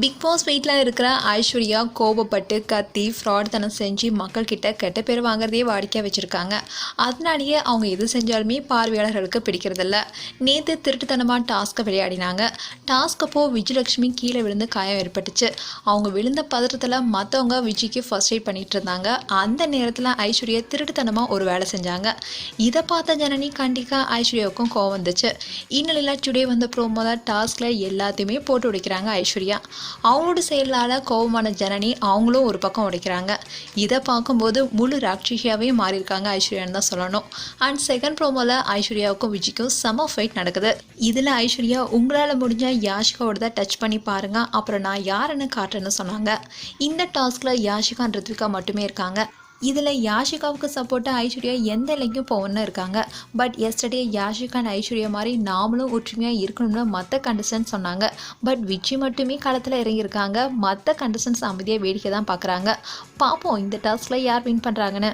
Big pass வீட்டில் இருக்கிற ஐஸ்வர்யா கோபப்பட்டு கத்தி ஃப்ராட்தனம் செஞ்சு மக்கள்கிட்ட கெட்ட பேர் வாங்குறதையே வாடிக்கையாக வச்சுருக்காங்க. அதனாலேயே அவங்க எது செஞ்சாலுமே பார்வையாளர்களுக்கு பிடிக்கிறதில்ல. நேற்று திருட்டுத்தனமாக டாஸ்க்கை விளையாடினாங்க. டாஸ்க்கப்போ விஜயலட்சுமி கீழே விழுந்து காயம் ஏற்பட்டுச்சு. அவங்க விழுந்த பதற்றத்தில் மற்றவங்க விஜய்க்கு ஃபர்ஸ்ட் எய்ட் பண்ணிட்டு இருந்தாங்க. அந்த நேரத்தில் ஐஸ்வர்யா திருட்டுத்தனமாக ஒரு வேலை செஞ்சாங்க. இதை பார்த்த ஜனனி கண்டிக்க ஐஸ்வர்யாவுக்கும் கோவம் வந்துச்சு. இந்நிலையில் டுடே வந்த ப்ரோமோல டாஸ்கில் எல்லாத்தையுமே போட்டு உடைக்கிறாங்க ஐஸ்வர்யா. அவங்களோட செயலால் கோபமான ஜனனி அவங்களும் ஒரு பக்கம் உடைக்கிறாங்க. இதை பார்க்கும்போது முழு ராட்சியாவே மாறியிருக்காங்க ஐஸ்வர்யான்னு தான் சொல்லணும். அண்ட் செகண்ட் ப்ரோமோவில் ஐஸ்வர்யாவுக்கும் விஜய்க்கும் செம ஃபைட் நடக்குது. இதில் ஐஸ்வர்யா உங்களால் முடிஞ்சால் யாஷிகாவோட தான் டச் பண்ணி பாருங்க, அப்புறம் நான் யாருன்னு காட்டுறேன்னு சொன்னாங்க. இந்த டாஸ்கில் யாஷிகா ரித்விகா மட்டுமே இருக்காங்க. இதில் யாஷிகாவுக்கு சப்போர்ட்டாக ஐஸ்வர்யா எந்த இலைக்கும் போகணுன்னு இருக்காங்க. But yesterday Yashika and Aishwarya மாதிரி நாமளும் ஒற்றுமையாக இருக்கணும்னு மற்ற கண்டஸ்டன்ட் சொன்னாங்க. பட் விஜய் மட்டுமே களத்தில் இறங்கியிருக்காங்க. மற்ற கண்டஸ்டன்ட்ஸ் அமைதியாக வேடிக்கை தான் பார்க்குறாங்க. பார்ப்போம் இந்த டாஸ்கில் யார் வின் பண்ணுறாங்கன்னு.